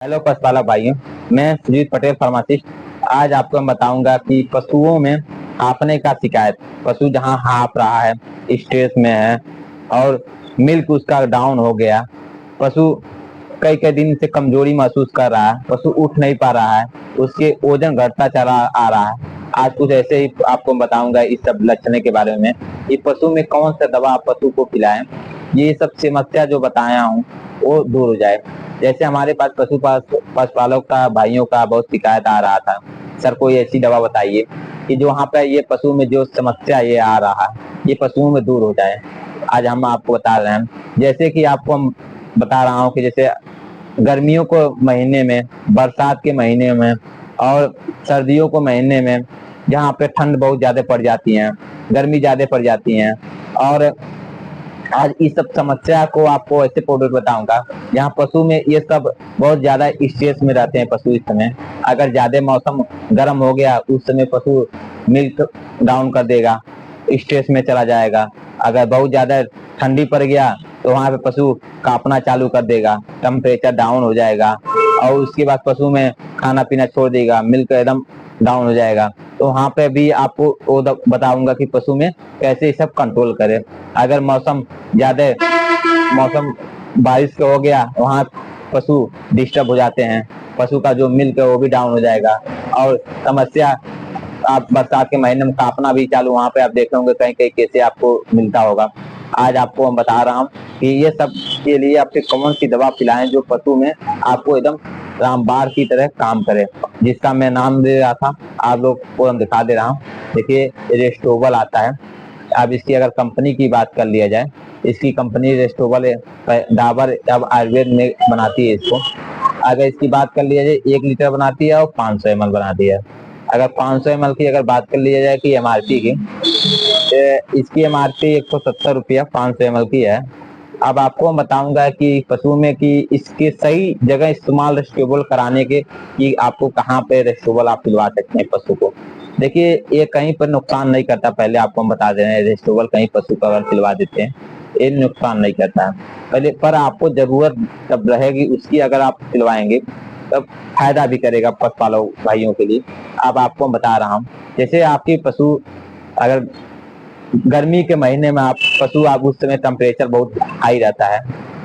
Hello पशुपालक भाइयों, मैं सुजीत पटेल फार्मासिस्ट। आज आपको मैं बताऊंगा कि पशुओं में हाँफने का शिकायत। पशु जहां हाँफ रहा है, स्ट्रेस में है और मिल्क उसका डाउन हो गया, पशु कई कई दिन से कमजोरी महसूस कर रहा है, पशु उठ नहीं पा रहा है, उसके वजन घटता चला आ रहा है। आज कुछ ऐसे ही आपको बताऊंगा इस सब लक्षण के बारे में। ये पशु में कौन सा दवा पशु को पिलाएं, ये सब समस्या जो बताया हूँ वो दूर हो जाए। जैसे हमारे पास पशुपालक का भाइयों का बहुत शिकायत आ रहा था, सर कोई ऐसी दवा बताइए कि जो वहाँ पे ये पशु में जो समस्या ये आ रहा है ये पशुओं में दूर हो जाए। आज हम आपको बता रहे हैं, जैसे कि आपको हम बता रहा हूँ कि जैसे गर्मियों को महीने में, बरसात के महीने में और सर्दियों को महीने में जहाँ पे ठंड बहुत ज्यादा पड़ जाती है, गर्मी ज्यादा पड़ जाती है। और आज इस सब समस्या को आपको ऐसे प्रोडक्ट बताऊंगा जहाँ पशु में ये सब बहुत ज्यादा स्ट्रेस में रहते हैं। पशु इस समय अगर ज्यादा मौसम गर्म हो गया उस समय पशु मिल्क डाउन कर देगा, स्ट्रेस में चला जाएगा। अगर बहुत ज्यादा ठंडी पड़ गया तो वहां पे पशु कांपना चालू कर देगा, टेम्परेचर डाउन हो जाएगा और उसके बाद पशु में खाना पीना छोड़ देगा, मिल्क एकदम डाउन हो जाएगा। तो वहां पे भी आपको वो बताऊंगा कि पशु में कैसे सब कंट्रोल करे। अगर मौसम बारिश का हो गया, वहाँ पशु डिस्टर्ब हो जाते हैं, पशु का जो मिल्क है वो भी डाउन हो जाएगा। और समस्या आप बरसात के महीने में कांपना भी चालू, वहां पे आप देख होंगे कहीं कहीं कैसे आपको मिलता होगा। आज आपको हम बता रहा हूँ कि ये सब के लिए आपके कौन सी दवा पिलाएं जो पशु में आपको एकदम रामबाण की तरह काम करे, जिसका मैं नाम दे रहा था आप लोग को हम दिखा दे रहा हूँ। देखिए रेस्टोबल आता है। अब इसकी अगर कंपनी की बात कर लिया जाए, इसकी कंपनी रेस्टोबल है, डाबर अब आयुर्वेद में बनाती है इसको। अगर इसकी बात कर लिया जाए 1 लीटर बनाती है और 500 ml बनाती है। अगर 500 ml की अगर बात कर लिया जाए कि एमआरपी की, इसकी एमआरपी 170 रुपया 500 ml की है। अब आपको मैं बताऊंगा कि पशु में कि इसके सही जगह इस्तेमाल रेस्टोबल कराने के कि आपको कहाँ पे रेस्टोबल आप पिलवा सकते हैं पशु को। देखिए ये कहीं पर नुकसान नहीं करता, पहले आपको हम बता दे रहे हैं। रेस्टोबल कहीं पशु का अगर पिलवा देते हैं ये नुकसान नहीं करता है पहले, पर आपको जरूरत तब रहेगी उसकी अगर आप पिलवाएंगे तब फायदा भी करेगा पशुपालक भाइयों के लिए। अब आपको बता रहा हूँ, जैसे आपकी पशु अगर गर्मी के महीने में आप उस समय टेम्परेचर बहुत हाई रहता है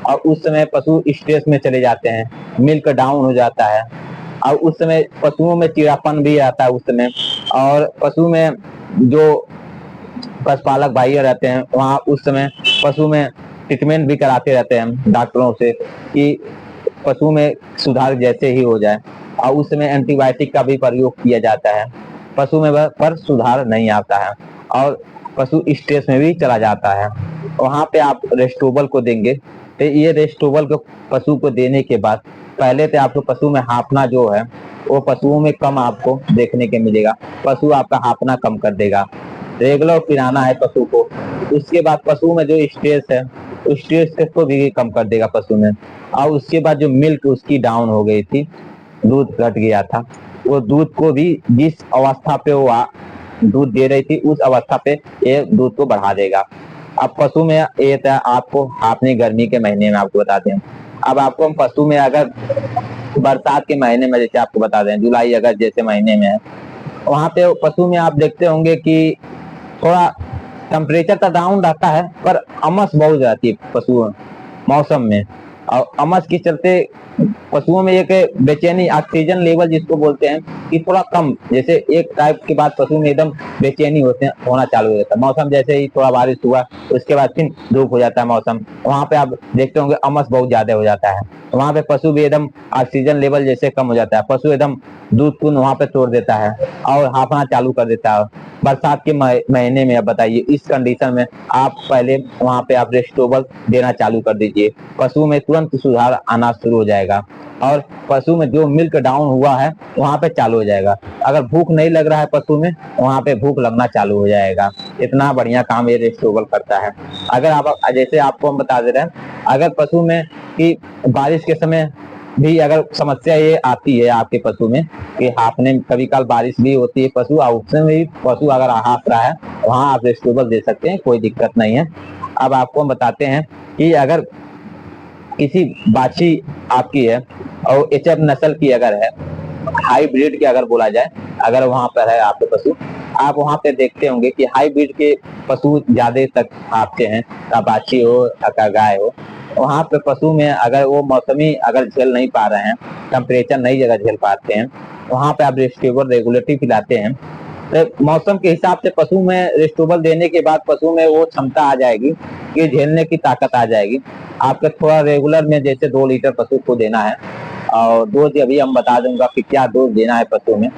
और उस समय पशु स्ट्रेस में चले जाते हैं, मिल्क डाउन हो जाता है और उस समय पशुओं में चिड़ापन भी आता है उस समय। और पशु में जो पशुपालक भाई रहते हैं वहाँ उस समय पशु में ट्रीटमेंट भी कराते रहते हैं डॉक्टरों से कि पशु में सुधार जैसे ही हो जाए, और उस समय एंटीबायोटिक का भी प्रयोग किया जाता है। पशु में पर सुधार नहीं आता है और पशु स्ट्रेस में भी चला जाता है। वहां पे आप रेस्टोबल को देंगे तो ये रेस्टोबल को पशु को देने के बाद पहले तो आपको पशु में हाँफना जो है वो पशुओं में कम आपको देखने के मिलेगा, पशु आपका हाँफना कम कर देगा। रेगुलर पिलाना है पशु को। उसके बाद पशु में जो स्ट्रेस है उस स्ट्रेस को भी कम कर देगा पशु में। और उसके बाद जो मिल्क उसकी डाउन हो गई थी, दूध घट गया था, वो दूध को भी जिस अवस्था पे वो दूध दे रही थी उस अवस्था पे ये दूध को बढ़ा देगा। अब पशु में ये था आपको आपने गर्मी के महीने में आपको बताते हैं। अब आपको हम पशु में अगर बरसात के महीने में जैसे आपको बता दें जुलाई अगस्त जैसे महीने में है, वहां पे पशु में आप देखते होंगे कि थोड़ा टेम्परेचर तो डाउन रहता है पर अमस बहुत रहती है पशुओं मौसम में। और अमस के चलते पशुओं में एक बेचैनी, ऑक्सीजन लेवल जिसको बोलते हैं कि थोड़ा कम, जैसे एक टाइप के बाद पशु में एकदम बेचैनी होना चालू हो जाता है। मौसम जैसे ही थोड़ा बारिश हुआ उसके बाद फिर धूप हो जाता है मौसम, वहां पे आप देखते होंगे अमस बहुत ज्यादा हो जाता है। वहां पे पशु भी एकदम ऑक्सीजन लेवल जैसे कम हो जाता है, पशु एकदम दूध पूर्ण वहां पे छोड़ देता है और हाफना चालू कर देता है। बरसात के महीने में अब बताइए इस कंडीशन में आप पहले वहां पे आप रेस्टोबल देना चालू कर दीजिए, पशु में तुरंत सुधार आना शुरू हो जाएगा और पशु में जो मिल्क डाउन हुआ है वहां पे चालू हो जाएगा। अगर भूख नहीं लग रहा है पशु में, वहां पे भूख लगना चालू हो जाएगा। इतना बढ़िया काम ये रेस्टोबल करता है। अगर आप जैसे आपको हम बता दे रहे हैं, अगर पशु में कि बारिश के समय भी अगर समस्या ये आती है आपके पशु में कि हाफने कभी कल बारिश भी होती है पशु, और उसमें भी पशु अगर हाफ रहा है वहां आप रेस्टोबल दे सकते हैं, कोई दिक्कत नहीं है। अब आपको हम बताते हैं कि अगर किसी बाछी आपकी है और एचएफ नस्ल की अगर है, हाईब्रिड की अगर बोला जाए, अगर वहां पर है आपके पशु, आप वहां पे देखते होंगे कि हाईब्रिड के पशु ज्यादा तक आपके हैं, अपाची हो या गाय हो, वहां पे पशु में अगर वो मौसमी अगर झेल नहीं पा रहे हैं, टेम्परेचर नहीं जगह झेल पाते हैं, वहां पे आप रेस्टेबल रेगुलेटरी पिलाते हैं, तो मौसम के हिसाब से पशु में रेस्टेबल देने के बाद पशु में वो क्षमता आ जाएगी कि झेलने की ताकत आ जाएगी। आपके थोड़ा रेगुलर में जैसे 2 लीटर पशु को देना है, और डोज अभी हम बता दूंगा कि क्या डोज देना है पशु में।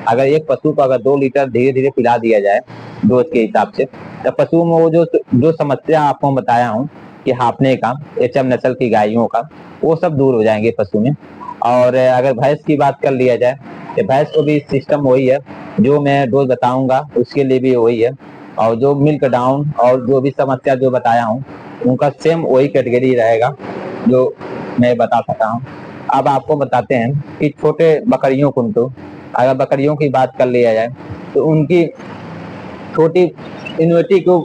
अगर एक पशु को अगर 2 लीटर धीरे धीरे पिला दिया जाए डोज के हिसाब से, तो पशु में वो जो समस्या आपको बताया हूँ कि हाँफने का, एचएफ नस्ल की गायों का, वो सब दूर हो जाएंगे पशु में। और अगर भैंस की बात कर लिया जाए, तो भैंस को भी सिस्टम वही है, जो मैं डोज बताऊंगा उसके लिए भी वही है, और जो मिल्क डाउन और जो भी समस्या जो बताया हूँ उनका सेम वही कैटेगरी रहेगा जो मैं बता सकता हूँ। अब आपको बताते हैं कि छोटे बकरियों को, तो अगर बकरियों की बात कर लिया जाए तो उनकी छोटी इम्यूनिटी को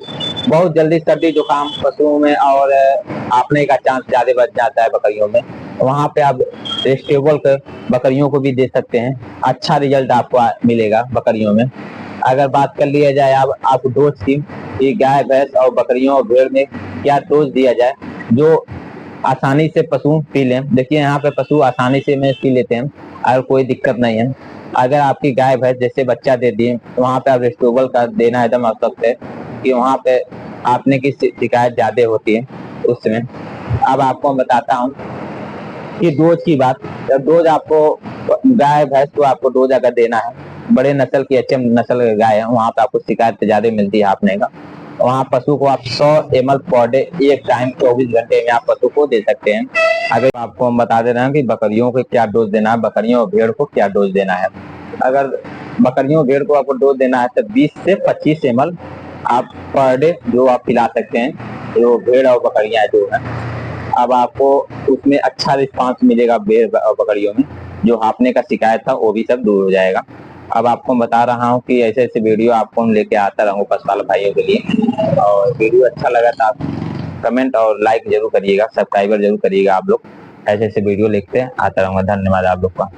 बहुत जल्दी सर्दी जुकाम पशुओं में और आपने का चांस ज्यादा बढ़ जाता है बकरियों में, वहां पे आप रेस्टेबल कर बकरियों को भी दे सकते हैं, अच्छा रिजल्ट आपको मिलेगा बकरियों में। अगर बात कर लिया जाए आप डोज की गाय भैंस और बकरियों और भेड़ में क्या डोज दिया जाए जो आसानी से पशु पी लें। देखिए यहाँ पे पशु आसानी से में पी लेते हैं, अगर कोई दिक्कत नहीं है। अगर आपकी गाय भैंस जैसे बच्चा दे दी, वहां पे आप रेस्टेबल का देना एकदम आवश्यक है कि वहां पे आपने की शिकायत ज्यादा होती है उस समय। अब आपको बताता हूँ कि डोज की बात, जब डोज आपको गाय भैंस को आपको डोज अगर देना है, बड़े नस्ल की एचएफ नस्ल की गाय है, वहां पे आपको शिकायत ज्यादा मिलती है आपने का, वहाँ पशु को आप 100 ml पर डे एक टाइम 24 घंटे में आप पशु को दे सकते हैं। अगर आपको हम बता दे रहे हैं कि बकरियों को क्या डोज देना है, बकरियों और भेड़ को क्या डोज देना है। अगर बकरियों भेड़ को आपको डोज देना है तो 20 से 25 ml आप पर डे जो आप पिला सकते हैं, जो भेड़ और बकरियां जो है। अब आपको उसमें अच्छा रिस्पांस मिलेगा भेड़ और बकरियों में, जो हाँफने का शिकायत था वो भी सब दूर हो जाएगा। अब आपको बता रहा हूँ कि ऐसे ऐसे वीडियो आपको हम लेके आता रहूँ पशुपालक भाइयों के लिए, और वीडियो अच्छा लगा तो आप कमेंट और लाइक जरूर करिएगा, सब्सक्राइबर जरूर करिएगा आप लोग। ऐसे ऐसे वीडियो लेके आता रहूँगा। धन्यवाद आप लोग का।